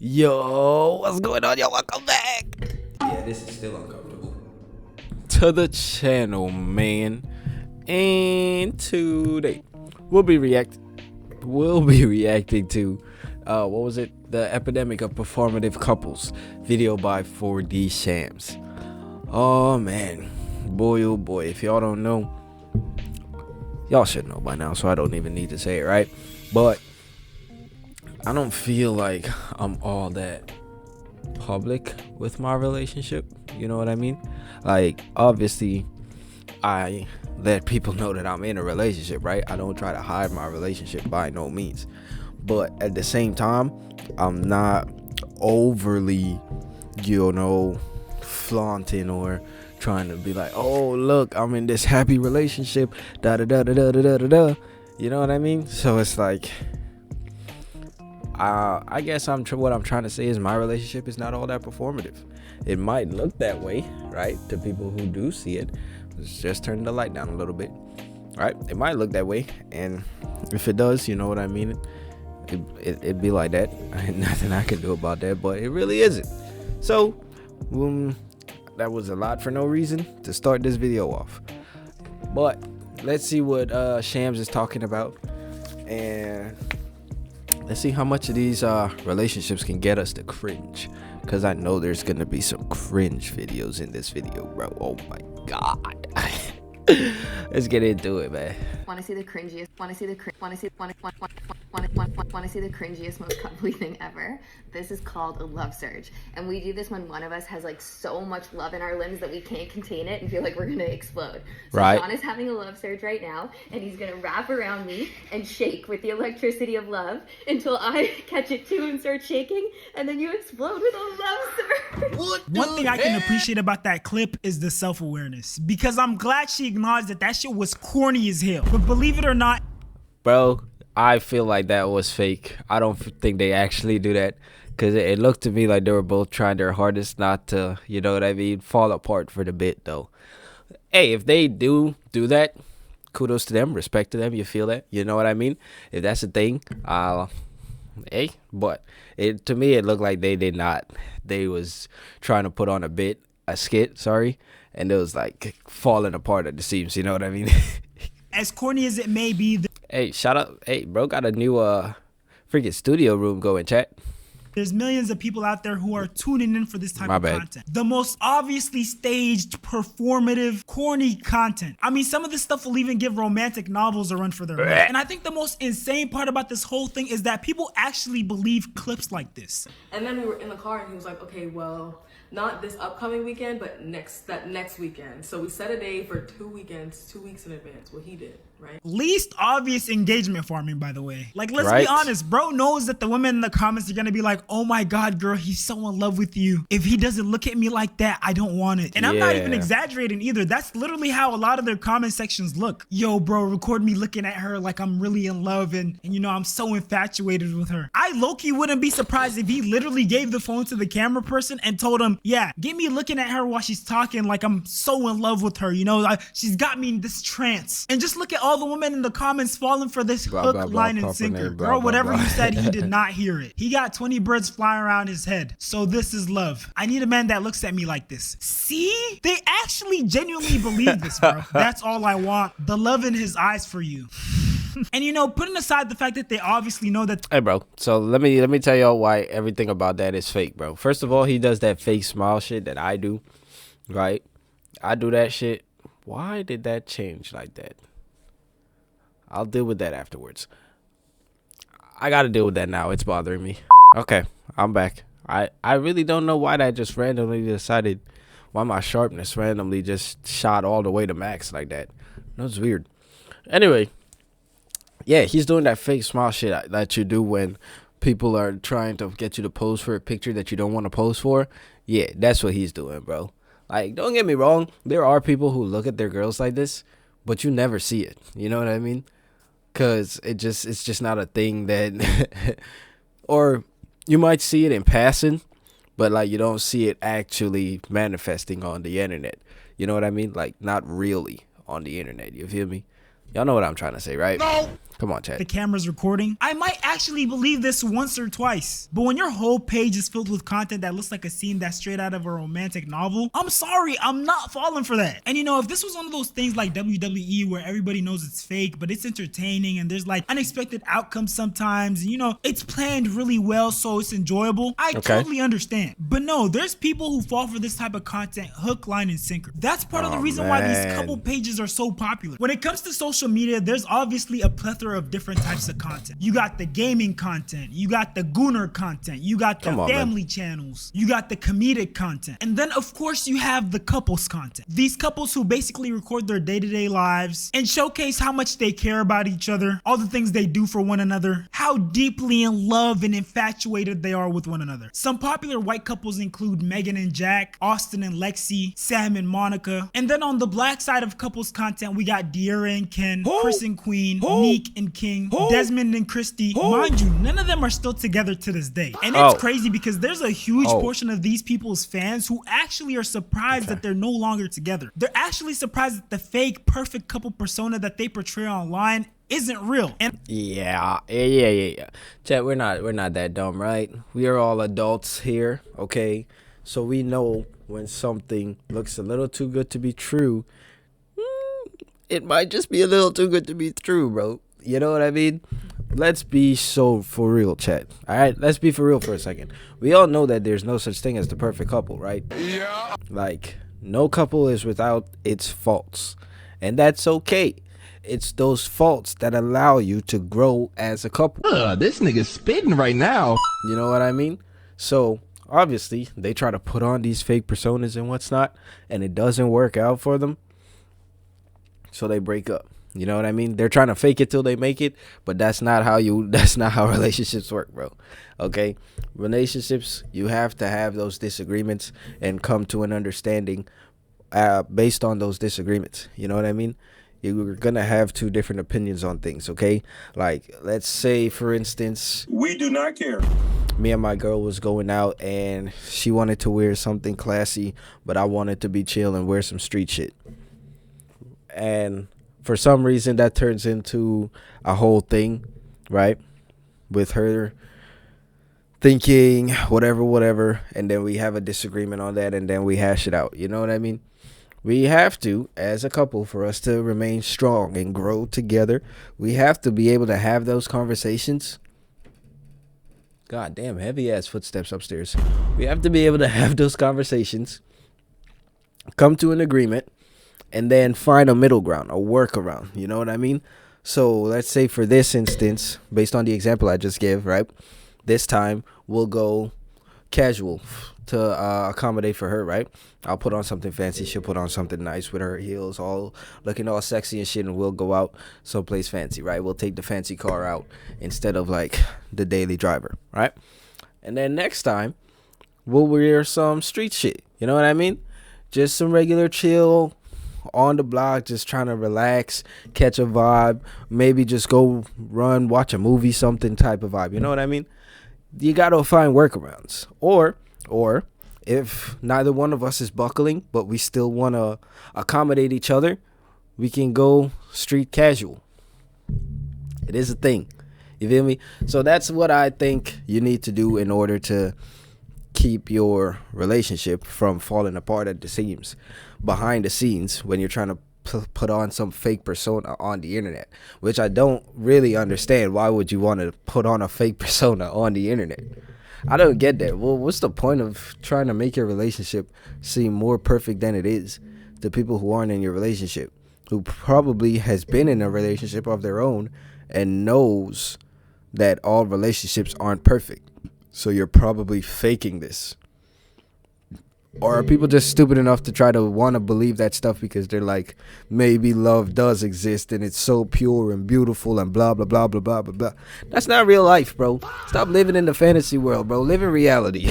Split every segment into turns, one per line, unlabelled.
Yo, what's going on? Yo, welcome back
Yeah, this is still uncomfortable.
to the channel, man. And today we'll be reacting to what was it? The epidemic of performative couples video by 4D Shams. Oh man, boy, oh boy. If y'all don't know, y'all should know by now, so I don't even need to say it, right? But I don't feel like I'm all that public with my relationship. You know what I mean? Like, obviously, I let people know that I'm in a relationship, right? I don't try to hide my relationship by no means. But at the same time, I'm not overly, flaunting or trying to be like, oh, look, I'm in this happy relationship, da da da da da da da da. You know what I mean? So it's like, I guess what I'm trying to say is my relationship is not all that performative. It might look that way, right, to people who do see it. Let's just turn the light down a little bit, right? It might look that way, and if it does, you know what I mean. It'd be like that. Ain't nothing I can do about that, but it really isn't. So, that was a lot for no reason to start this video off. But let's see what Shams is talking about, and let's see how much of these relationships can get us to cringe, because I know there's gonna be some cringe videos in this video, bro. Oh my god. Let's get into it, man.
Want to see the cringiest? Want to see the cringiest, most cuddly thing ever? This is called a love surge, and we do this when one of us has like so much love in our limbs that we can't contain it and feel like we're gonna explode. So
right.
Sean is having a love surge right now, and he's gonna wrap around me and shake with the electricity of love until I catch it too and start shaking, and then you explode with a love surge.
One thing I can appreciate about that clip is the self-awareness, because I'm glad she acknowledged that shit was corny as hell. But believe it or not,
bro, I feel like that was fake. I don't think they actually do that, because it looked to me like they were both trying their hardest not to, you know what I mean, fall apart for the bit, though. Hey, if they do that, kudos to them, respect to them. You feel that? You know what I mean? If that's the thing, hey, but to me it looked like they did not. They was trying to put on a skit, sorry, and it was like falling apart at the seams. You know what I mean?
as corny as it may be,
Hey, shout out. Hey, bro, got a new freaking studio room going, chat.
there's millions of people out there who are tuning in for this type
My
of
bad.
content. The most obviously staged, performative, corny content. I mean, some of this stuff will even give romantic novels a run for their money. And I think the most insane part about this whole thing is that people actually believe clips like this.
And then we were in the car and he was like, okay, well, not this upcoming weekend, but next weekend. So we set a day for 2 weekends, 2 weeks in advance. What he did, right?
Least obvious engagement farming, by the way. Like, let's
Right.
be honest, bro knows that the women in the comments are gonna be like, oh my god, girl, he's so in love with you. If he doesn't look at me like that, I don't want it. And I'm not even
Yeah.
exaggerating either. That's literally how a lot of their comment sections look. Yo, bro, record me looking at her like I'm really in love and you know, I'm so infatuated with her. I low-key wouldn't be surprised if he literally gave the phone to the camera person and told him, yeah, get me looking at her while she's talking like I'm so in love with her. You know, she's got me in this trance. And just look at all the women in the comments falling for this
Blah,
hook,
blah, blah,
line, and
proper
sinker.
name, blah,
Bro,
blah,
whatever
blah.
you said, he did not hear it. He got 20 birds flying around his head. So this is love. I need a man that looks at me like this. See? They actually genuinely believe this, bro. That's all I want. The love in his eyes for you. And you know, putting aside the fact that they obviously know that
Hey, bro. So let me tell y'all why everything about that is fake, bro. First of all, he does that fake smile shit that I do, right? I do that shit. Why did that change like that? I'll deal with that afterwards. I gotta deal with that now. It's bothering me. Okay, I'm back. I really don't know why that just randomly decided. Why my sharpness randomly just shot all the way to max like that. That was weird. Anyway. Yeah, he's doing that fake smile shit that you do when people are trying to get you to pose for a picture that you don't want to pose for. Yeah, that's what he's doing, bro. Like, don't get me wrong. There are people who look at their girls like this, but you never see it. You know what I mean? Because it's just not a thing that... or you might see it in passing, but, like, you don't see it actually manifesting on the internet. You know what I mean? Like, not really on the internet. You feel me? Y'all know what I'm trying to say, right? No. Come on, chat.
the camera's recording, I might actually believe this once or twice. But when your whole page is filled with content that looks like a scene that's straight out of a romantic novel, I'm sorry, I'm not falling for that. And you know, if this was one of those things like WWE where everybody knows it's fake, but it's entertaining and there's like unexpected outcomes sometimes, and you know, it's planned really well so it's enjoyable, I totally understand. But no, there's people who fall for this type of content hook, line, and sinker. That's part of the reason why these couple pages are so popular. When it comes to social media, there's obviously a plethora of different types of content. You got the gaming content, you got the gooner content, you got the family channels, you got the comedic content, and then of course you have the couples content. These couples who basically record their day-to-day lives and showcase how much they care about each other, all the things they do for one another, how deeply in love and infatuated they are with one another. Some popular white couples include Megan and Jack, Austin and Lexi, Sam and Monica, and then on the black side of couples content, we got De'Ara and Ken, Chris and Queen, Neek and King, Desmond and Christy. Mind you, none of them are still together to this day. And it's crazy because there's a huge portion of these people's fans who actually are surprised that they're no longer together. They're actually surprised that the fake perfect couple persona that they portray online isn't real. And
yeah. Chat, we're not that dumb, right? We are all adults here, okay? So we know when something looks a little too good to be true, it might just be a little too good to be true, bro. You know what I mean? Let's be so for real, chat. All right, let's be for real for a second. We all know that there's no such thing as the perfect couple, right? Yeah. Like, no couple is without its faults, and that's okay. It's those faults that allow you to grow as a couple.
This nigga's spitting right now.
You know what I mean? So obviously they try to put on these fake personas and what's not, and it doesn't work out for them. So they break up. You know what I mean? They're trying to fake it till they make it, but that's not how relationships work, bro. Okay? Relationships, you have to have those disagreements and come to an understanding based on those disagreements. You know what I mean? You're gonna have two different opinions on things, okay? Like, let's say, for instance,
we do not care.
Me and my girl was going out and she wanted to wear something classy, but I wanted to be chill and wear some street shit. And for some reason that turns into a whole thing, right? With her thinking whatever, and then we have a disagreement on that, and then we hash it out. You know what I mean? We have to, as a couple, for us to remain strong and grow together, we have to be able to have those conversations. God damn, heavy ass footsteps upstairs. We have to be able to have those conversations, come to an agreement, and then find a middle ground, a workaround. You know what I mean? So let's say for this instance, based on the example I just gave, right? This time we'll go casual to accommodate for her, right? I'll put on something fancy, she'll put on something nice with her heels all looking all sexy and shit, and we'll go out someplace fancy, right? We'll take the fancy car out instead of like the daily driver, right? And then next time we'll wear some street shit, you know what I mean? Just some regular chill on the block, just trying to relax, catch a vibe, maybe just go run, watch a movie, something type of vibe, you know what I mean? You gotta find workarounds. Or if neither one of us is buckling, but we still want to accommodate each other, we can go street casual. It is a thing. You feel me? So that's what I think you need to do in order to keep your relationship from falling apart at the seams, behind the scenes, when you're trying to put on some fake persona on the internet, which I don't really understand. Why would you want to put on a fake persona on the internet? I don't get that. Well, what's the point of trying to make your relationship seem more perfect than it is to people who aren't in your relationship, who probably has been in a relationship of their own and knows that all relationships aren't perfect? So you're probably faking this. Or are people just stupid enough to try to want to believe that stuff because they're like, maybe love does exist and it's so pure and beautiful and blah, blah, blah, blah, blah, blah, blah. That's not real life, bro. Stop living in the fantasy world, bro. Live in reality.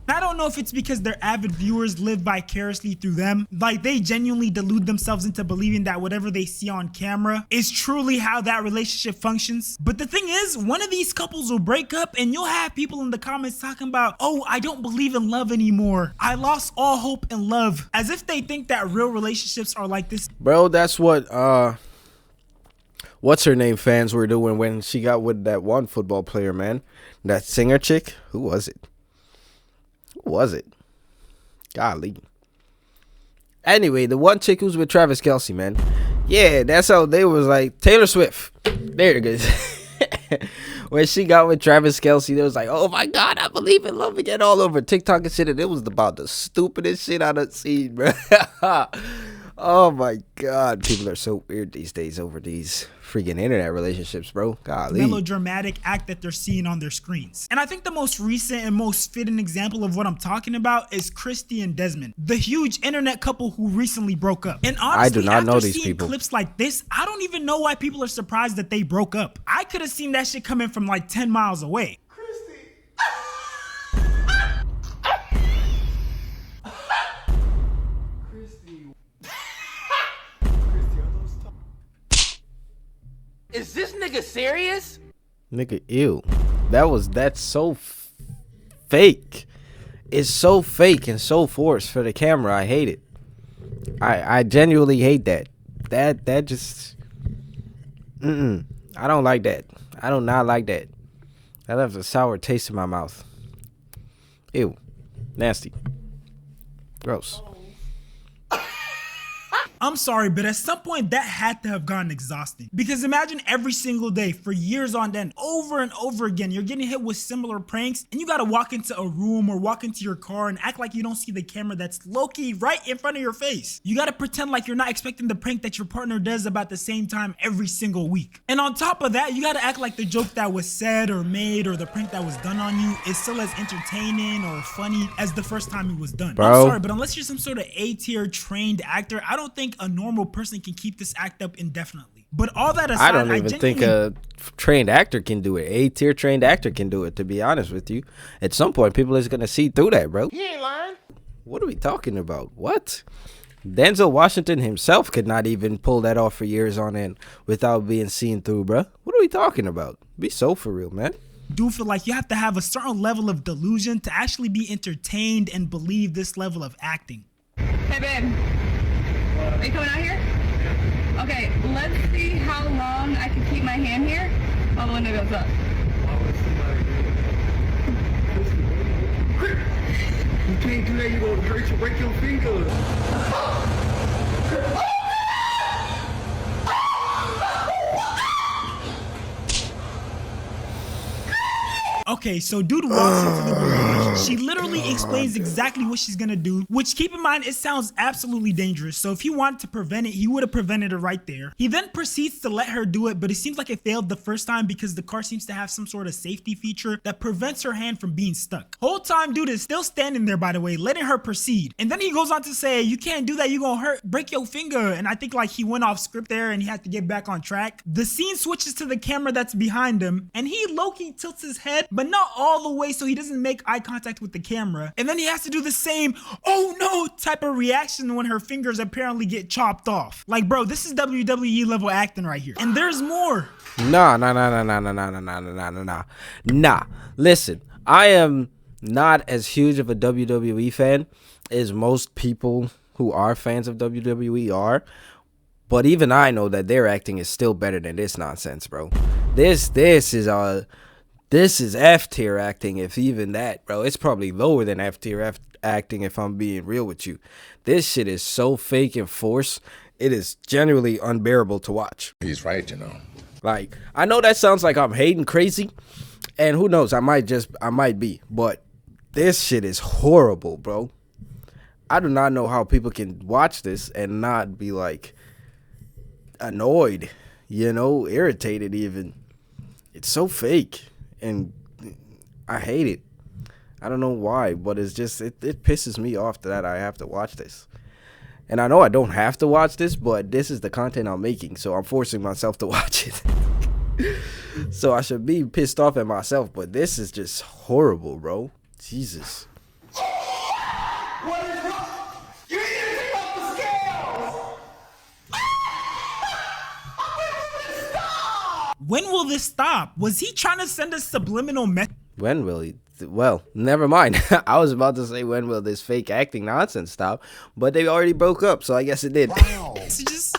I don't know if it's because their avid viewers live vicariously through them. Like, they genuinely delude themselves into believing that whatever they see on camera is truly how that relationship functions. But the thing is, one of these couples will break up and you'll have people in the comments talking about, oh, I don't believe in love anymore. I lost all hope in love. As if they think that real relationships are like this.
Bro, that's what what's her name fans were doing when she got with that one football player, man. That singer chick. Who was it? Who was it? Golly. Anyway, the one chick who's with Travis Kelce, man. Yeah, that's how they was like Taylor Swift. There it is. When she got with Travis Kelce, they was like, oh my God, I believe in love again all over TikTok and shit. And it was about the stupidest shit I've seen, bro. Oh my God. People are so weird these days over these freaking internet relationships, bro. Golly.
Melodramatic act that they're seeing on their screens. And I think the most recent and most fitting example of what I'm talking about is Christy and Desmond, the huge internet couple who recently broke up. And honestly,
I do not know
after
these
seeing
people.
clips like this, I don't even know why people are surprised that they broke up. I could have seen that shit coming from like 10 miles away.
Is this nigga serious?
Nigga, ew. That's so fake. It's so fake and so forced for the camera. I hate it. I genuinely hate that. That just I don't like that. I do not like that. That left a sour taste in my mouth. Ew. Nasty. Gross.
I'm sorry, but at some point that had to have gotten exhausting. Because imagine every single day for years on end, over and over again, you're getting hit with similar pranks and you gotta walk into a room or walk into your car and act like you don't see the camera that's low-key right in front of your face. You gotta pretend like you're not expecting the prank that your partner does about the same time every single week. And on top of that, you gotta act like the joke that was said or made or the prank that was done on you is still as entertaining or funny as the first time it was done.
Bro.
I'm sorry, but unless you're some sort of A-tier trained actor, I don't think a normal person can keep this act up indefinitely. But all that aside,
I don't even think a trained actor can do it. A-tier trained actor can do it, to be honest with you. At some point, people is going to see through that, bro.
He ain't lying.
What are we talking about? What? Denzel Washington himself could not even pull that off for years on end without being seen through, bro. What are we talking about? Be so for real, man.
do feel like you have to have a certain level of delusion to actually be entertained and believe this level of acting.
Hey babe, are you coming out here? Okay, let's see how long I can keep my hand here while the window goes up.
You can't do that, you're gonna hurt you, break your fingers.
Okay, so dude walks into the garage. She literally explains exactly what she's gonna do, which, keep in mind, it sounds absolutely dangerous. So if he wanted to prevent it, he would have prevented it right there. He then proceeds to let her do it, but it seems like it failed the first time because the car seems to have some sort of safety feature that prevents her hand from being stuck. Whole time, dude is still standing there, by the way, letting her proceed. And then he goes on to say, you can't do that, you're gonna break your finger. And I think like he went off script there and he had to get back on track. The scene switches to the camera that's behind him, and he low-key tilts his head, but not all the way so he doesn't make eye contact with the camera. And then he has to do the same oh no type of reaction when her fingers apparently get chopped off. Like, bro, this is WWE level acting right here. And there's more.
Nah. Listen, I am not as huge of a WWE fan as most people who are fans of WWE are. But even I know that their acting is still better than this nonsense, bro. This is F-tier acting, if even that, bro. It's probably lower than F-tier acting, if I'm being real with you. This shit is so fake and forced. It is genuinely unbearable to watch.
He's right, you know.
Like, I know that sounds like I'm hating crazy, and who knows, I might be, but this shit is horrible, bro. I do not know how people can watch this and not be like annoyed, you know, irritated even. It's so fake. And I hate it. I don't know why, but it's just, it pisses me off that I have to watch this. And I know I don't have to watch this, but this is the content I'm making, so I'm forcing myself to watch it. So I should be pissed off at myself, but this is just horrible, bro. Jesus.
What is wrong? You need to take off the scales!
When will this stop? Was he trying to send a subliminal message?
When will he? Well, never mind. I was about to say, when will this fake acting nonsense stop? But they already broke up, so I guess it did.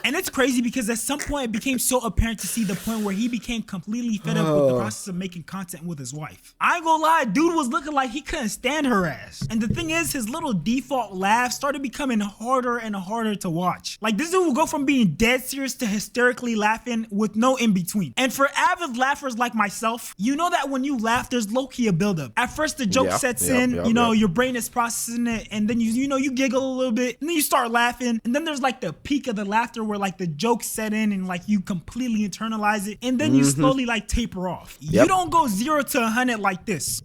And it's crazy because at some point it became so apparent to see the point where he became completely fed up with the process of making content with his wife. I ain't gonna lie, dude was looking like he couldn't stand her ass. And the thing is, his little default laugh started becoming harder and harder to watch. Like, this dude will go from being dead serious to hysterically laughing with no in between. And for avid laughers like myself, you know that when you laugh, there's low-key a buildup. At first the joke sets in, you know, your brain is processing it, and then you know, you giggle a little bit, and then you start laughing, and then there's like the peak of the laughter where like the joke set in and like you completely internalize it, and then you slowly like taper off. You don't go 0 to 100 like this.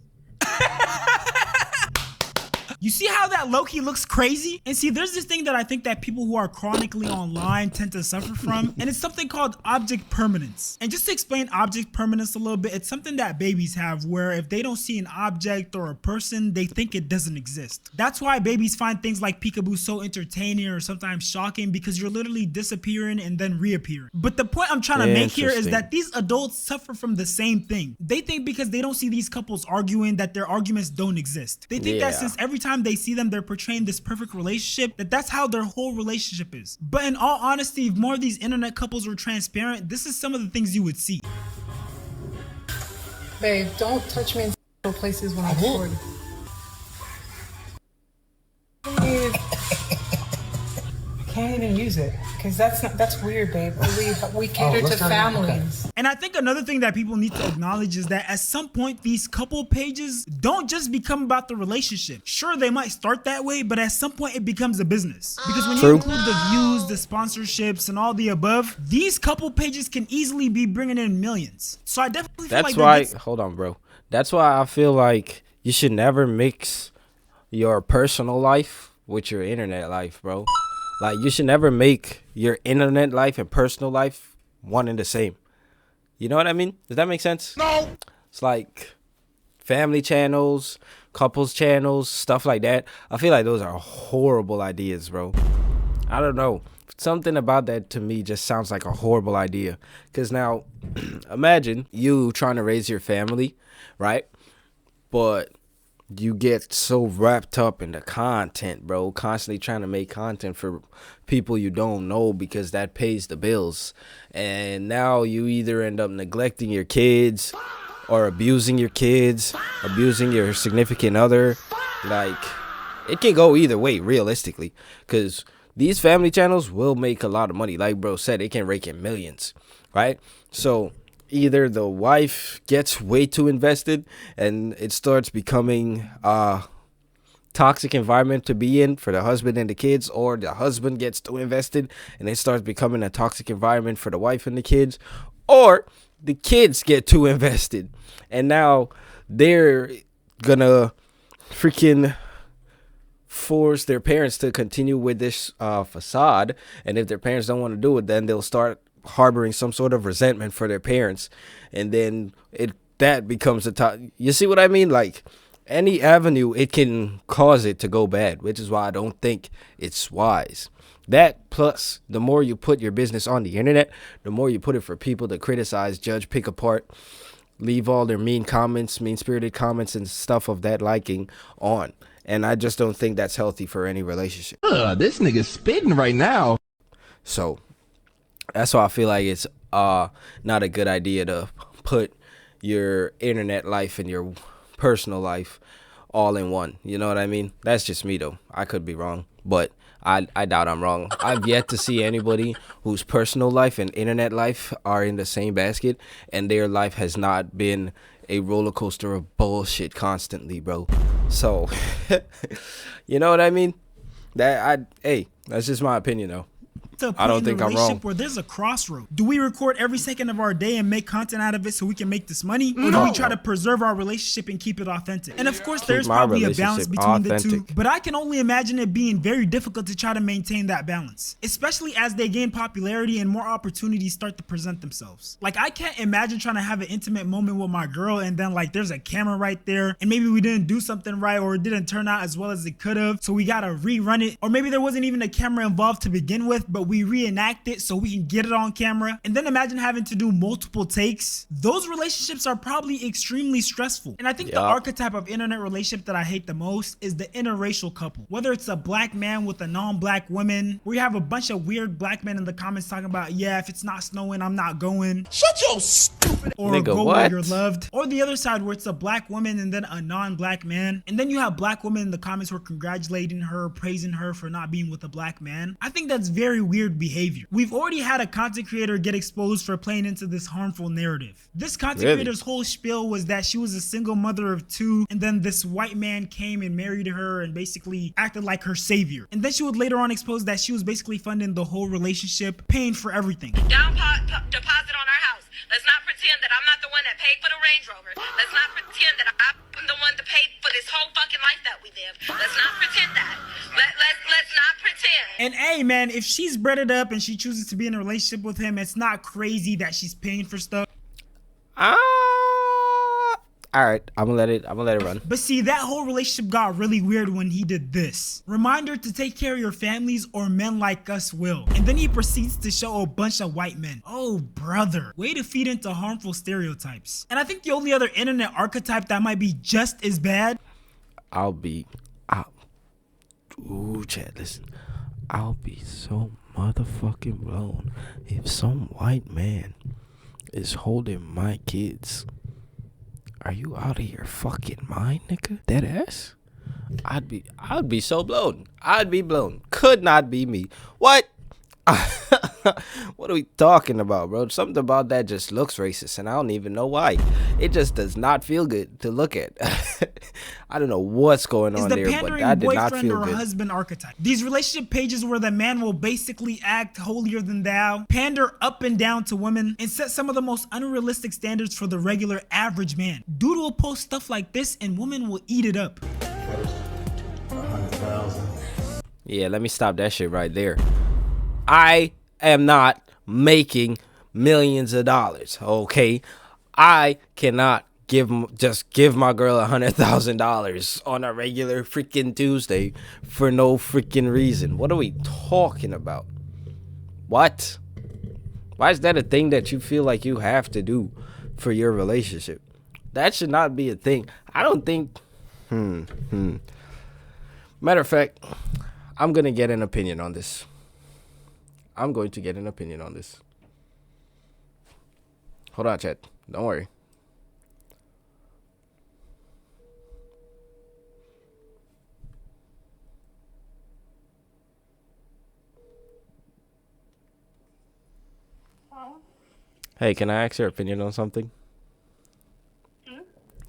You see how that low-key looks crazy? And see, there's this thing that I think that people who are chronically online tend to suffer from, and it's something called object permanence. And just to explain object permanence a little bit, it's something that babies have where if they don't see an object or a person, they think it doesn't exist. That's why babies find things like peekaboo so entertaining or sometimes shocking, because you're literally disappearing and then reappearing. But the point I'm trying to make here is that these adults suffer from the same thing. They think because they don't see these couples arguing that their arguments don't exist. They think that since every time they see them, they're portraying this perfect relationship, that's how their whole relationship is. But in all honesty, if more of these internet couples were transparent, this is some of the things you would see.
Babe, don't touch me in places when I'm recording. Can't even use it because that's weird, babe. We cater to families.
And I think another thing that people need to acknowledge is that at some point these couple pages don't just become about the relationship. Sure, they might start that way, but at some point it becomes a business. Because when you include the views, the sponsorships, and all the above, these couple pages can easily be bringing in millions. So I definitely feel like
that's why. Hold on, bro. That's why I feel like you should never mix your personal life with your internet life, bro. Like, you should never make your internet life and personal life one and the same. You know what I mean? Does that make sense? No. It's like family channels, couples channels, stuff like that. I feel like those are horrible ideas, bro. I don't know. Something about that to me just sounds like a horrible idea. Because now, imagine you trying to raise your family, right? But you get so wrapped up in the content, bro, constantly trying to make content for people you don't know because that pays the bills. And now you either end up neglecting your kids or abusing your kids, abusing your significant other. Like, it can go either way, realistically, because these family channels will make a lot of money. Like bro said, it can rake in millions, right? So either the wife gets way too invested and it starts becoming a toxic environment to be in for the husband and the kids, or the husband gets too invested and it starts becoming a toxic environment for the wife and the kids, or the kids get too invested and now they're gonna freaking force their parents to continue with this facade. And if their parents don't want to do it, then they'll start harboring some sort of resentment for their parents, and then that becomes a top. You see what I mean? Like, any avenue it can cause it to go bad, which is why I don't think it's wise. That plus the more you put your business on the internet, the more you put it for people to criticize, judge, pick apart, leave all their mean comments, mean-spirited comments and stuff of that liking on. And I just don't think that's healthy for any relationship.
This nigga's spitting right now.
So that's why I feel like it's not a good idea to put your internet life and your personal life all in one. You know what I mean? That's just me, though. I could be wrong, but I doubt I'm wrong. I've yet to see anybody whose personal life and internet life are in the same basket, and their life has not been a roller coaster of bullshit constantly, bro. So, you know what I mean? Hey, that's just my opinion, though. I don't think I'm wrong.
Where there's a crossroad. Do we record every second of our day and make content out of it so we can make this money? Or do we try to preserve our relationship and keep it authentic? And of course, there's probably a balance between the two. But I can only imagine it being very difficult to try to maintain that balance, especially as they gain popularity and more opportunities start to present themselves. Like, I can't imagine trying to have an intimate moment with my girl and then like there's a camera right there and maybe we didn't do something right, or it didn't turn out as well as it could have, so we gotta rerun it. Or maybe there wasn't even a camera involved to begin with, but we reenact it so we can get it on camera. And then imagine having to do multiple takes. Those relationships are probably extremely stressful. And I think the archetype of internet relationship that I hate the most is the interracial couple. Whether it's a black man with a non-black woman, where you have a bunch of weird black men in the comments talking about, yeah, if it's not snowing, I'm not going.
Shut your stupid.
Or
Nigga,
go
what?
where you're loved. Or the other side where it's a black woman and then a non-black man. And then you have black women in the comments who are congratulating her, praising her for not being with a black man. I think that's very weird behavior. We've already had a content creator get exposed for playing into this harmful narrative. This content creator's whole spiel was that she was a single mother of 2, and then this white man came and married her and basically acted like her savior. And then she would later on expose that she was basically funding the whole relationship, paying for everything.
Down deposit on our house. Let's not pretend that I'm not the one that paid for the Range Rover. Let's not pretend that I'm the one that paid for this whole fucking life that we live. Let's not pretend that. Let's not pretend.
And hey, man, if she's bred it up and she chooses to be in a relationship with him, it's not crazy that she's paying for stuff.
All right, I'm gonna let it run.
But see, that whole relationship got really weird when he did this. Reminder to take care of your families or men like us will. And then he proceeds to show a bunch of white men. Oh, brother. Way to feed into harmful stereotypes. And I think the only other internet archetype that might be just as bad.
Ooh, Chad, listen. I'll be so motherfucking blown if some white man is holding my kids. Are you out of your fucking mind, nigga? Dead ass? I'd be so blown. I'd be blown. Could not be me. What? What are we talking about, bro? Something about that just looks racist, and I don't even know why. It just does not feel good to look at. I don't know what's going on there, but that did not feel
or
good.
Husband archetype. These relationship pages where the man will basically act holier than thou, pander up and down to women, and set some of the most unrealistic standards for the regular average man. Dude will post stuff like this, and women will eat it up.
Yeah, let me stop that shit right there. I am not making millions of dollars, okay? I cannot just give my girl $100,000 on a regular freaking Tuesday for no freaking reason. What are we talking about? What? Why is that a thing that you feel like you have to do for your relationship? That should not be a thing. I don't think. Matter of fact, I'm gonna get an opinion on this. I'm going to get an opinion on this. Hold on, chat. Don't worry. Hey, can I ask your opinion on something?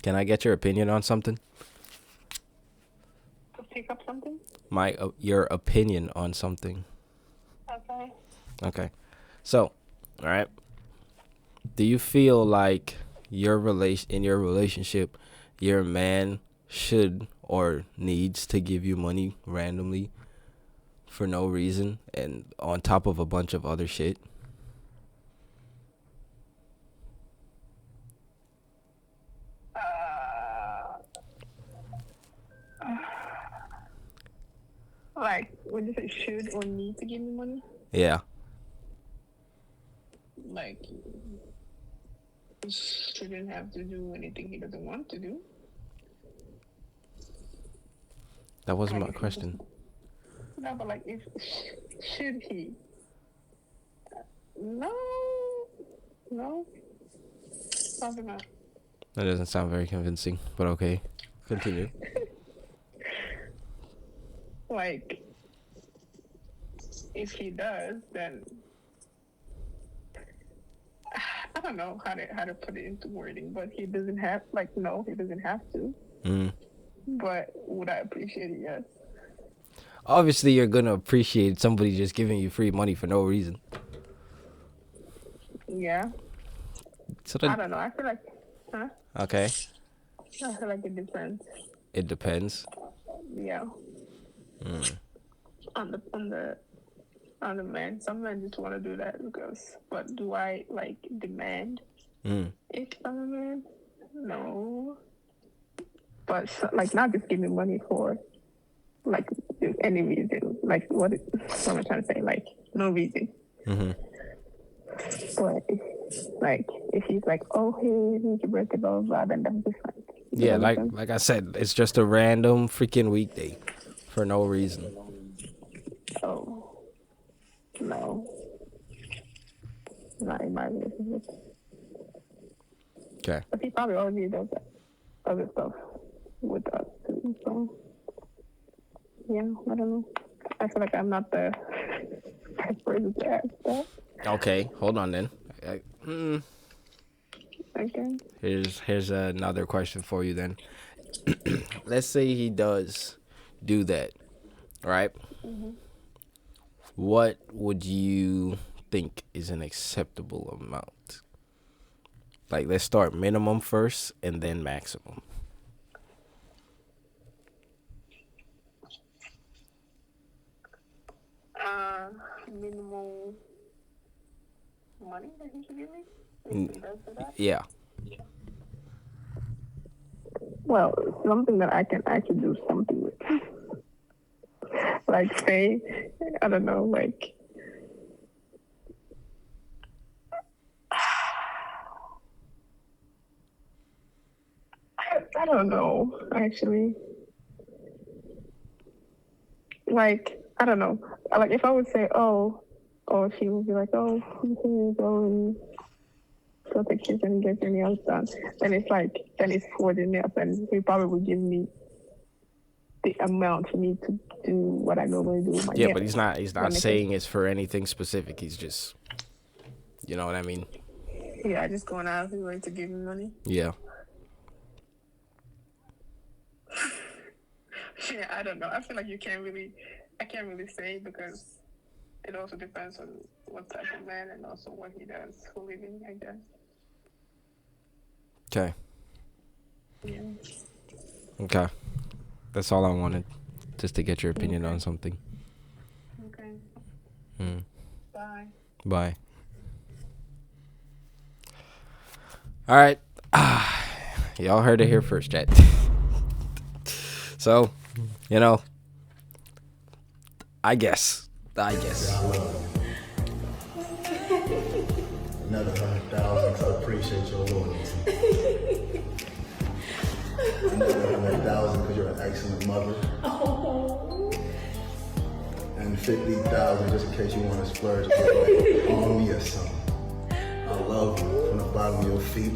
Can I get your opinion on something?
To pick up something?
Your opinion on something.
Okay.
Okay. So, all right. Do you feel like in your relationship, your man should or needs to give you money randomly for no reason and on top of a bunch of other shit?
Like, when you say should or need to give me money?
Yeah.
Like, he shouldn't have to do anything he doesn't want to do.
That wasn't
Like,
my question.
No, but like, should he? No. Probably not.
That doesn't sound very convincing, but okay. Continue.
Like, if he does, then I don't know how to put it into wording, but he doesn't have, like, no, he doesn't have to. But would I appreciate it? Yes.
Obviously, you're gonna appreciate somebody just giving you free money for no reason.
Yeah.
So
I don't know. I feel like,
okay.
I feel like it depends.
It depends.
Yeah. On the man. Some men just want to do that because, but do I like demand it from a man? No. But like, not just give me money for like any reason. Like, what am I trying to say? Like, no reason.
Mm-hmm.
But like if he's like, oh hey, here's your birthday, blah blah blah, then that's different.
Yeah, like I said, it's just a random freaking weekday for no reason.
Oh no, not in my relationship.
Okay.
But he probably already does that other stuff with us too. So yeah, I don't know. I feel like I'm not the best person to ask that.
Okay, hold on then.
Okay.
Here's another question for you then. Let's say he does do that, right?
Mm-hmm.
What would you think is an acceptable amount? Like, let's start minimum first and then maximum.
Minimal money that he should give me? If he does do that?
Yeah.
Well, something that I can actually do something with. Like, say, I don't know, like, I don't know, actually. Like, I don't know. Like, if I would say, oh, she would be like, oh, you can go and go pictures and get your nails done. Then it's like, then it's for the nails, and he probably would give me the amount for me to do what I normally do with my nails.
But he's not saying it's for anything specific. He's just, you know what I mean?
Yeah, just going out of his way to give me money.
Yeah.
Yeah, I don't know. I feel like I can't really say because it also depends on what type of man and also what he does for living, I guess.
Okay.
Yeah.
Okay. That's all I wanted. Just to get your opinion on something.
Okay. Bye.
Bye. All right. Y'all heard it here first, chat. So, you know, I guess.
Another 100,000 to appreciate your loyalty. Another 100,000 because you're an excellent mother. And 50,000 just in case you want to splurge on me or something. I love you from the bottom of your feet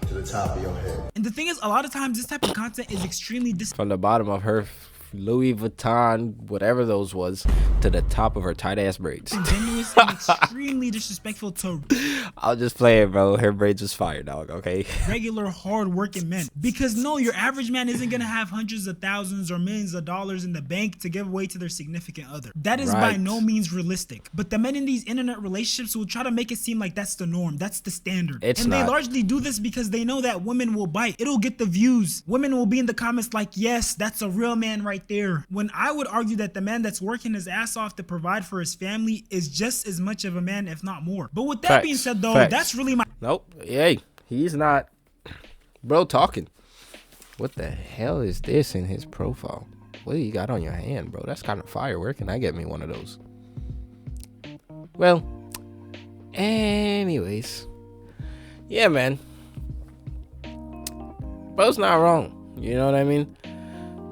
to the top of your head.
And the thing is, a lot of times this type of content is extremely
from the bottom of her Louis Vuitton, whatever those was, to the top of her tight ass braids.
disingenuous and extremely disrespectful to
I'll just play it, bro. Her braids was fire, dog. Okay.
regular hard-working men. Because no, your average man isn't gonna have hundreds of thousands or millions of dollars in the bank to give away to their significant other. That is by no means realistic. But the men in these internet relationships will try to make it seem like that's the norm, that's the standard.
It's
and
not.
They largely do this because they know that women will bite. It'll get the views. Women will be in the comments like, yes, that's a real man right there. When I would argue that the man that's working his ass off to provide for his family is just as much of a man, if not more. But with that being said, though, that's really my...
Nope. Hey, he's not... Bro talking. What the hell is this in his profile? What do you got on your hand, bro? That's kind of fire. Where can I get me one of those? Well, anyways. Yeah, man. Bro's not wrong. You know what I mean?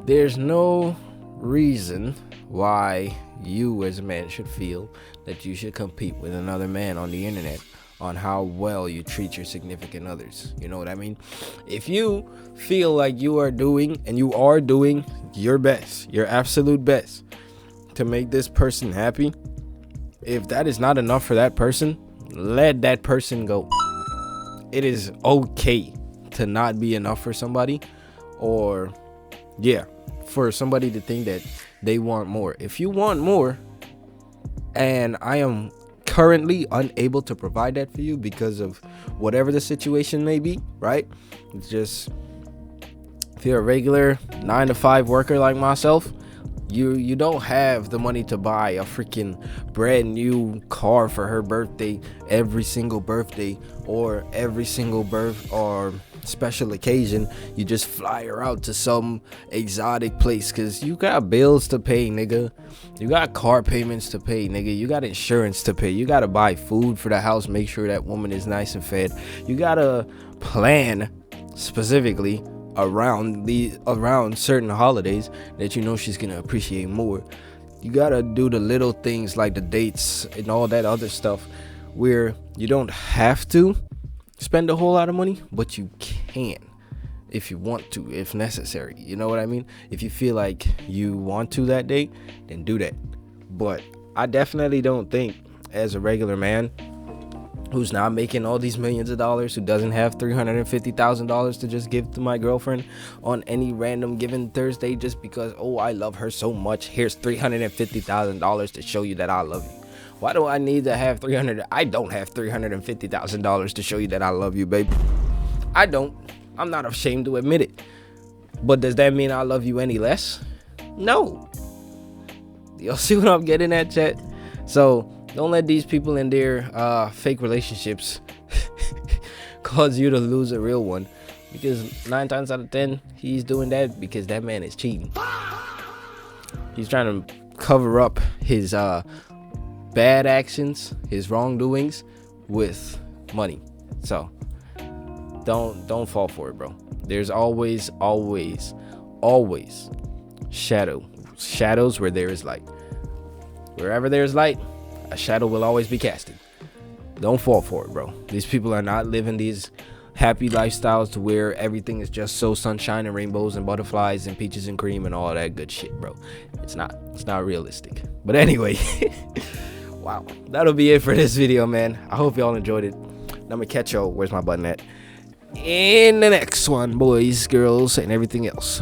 There's no reason why you as a man should feel that you should compete with another man on the internet on how well you treat your significant others. You know what I mean? If you feel like you are doing your best, your absolute best to make this person happy, if that is not enough for that person, let that person go. It is okay to not be enough for somebody, or for somebody to think that they want more. If you want more and I am currently unable to provide that for you because of whatever the situation may be, right? It's just, if you're a regular 9-to-5 worker like myself, you don't have the money to buy a freaking brand new car for her birthday every single birthday, or every single special occasion, you just fly her out to some exotic place because you got bills to pay, nigga. You got car payments to pay, nigga. You got insurance to pay. You got to buy food for the house, make sure that woman is nice and fed. You got to plan specifically around certain holidays that you know she's gonna appreciate more. You gotta do the little things like the dates and all that other stuff where you don't have to spend a whole lot of money, but you can if you want to, if necessary. You know what I mean? If you feel like you want to that day, then do that. But I definitely don't think, as a regular man who's not making all these millions of dollars, who doesn't have $350,000 to just give to my girlfriend on any random given Thursday just because, oh, I love her so much, here's $350,000 to show you that I love you. Why do I need to have I don't have $350,000 to show you that I love you, baby. I don't. I'm not ashamed to admit it. But does that mean I love you any less? No. Y'all see what I'm getting at, chat? So don't let these people in their fake relationships cause you to lose a real one, because 9 times out of 10 he's doing that because that man is cheating. He's trying to cover up his bad actions, his wrongdoings with money. So don't fall for it, bro. There's always shadows where there is light. Wherever there's light, a shadow will always be casted. Don't fall for it, bro. These people are not living these happy lifestyles to where everything is just so sunshine and rainbows and butterflies and peaches and cream and all that good shit, bro. It's not realistic. But anyway, wow, that'll be it for this video, man. I hope y'all enjoyed it. I'm gonna catch y'all, where's my button at, in the next one, boys, girls, and everything else.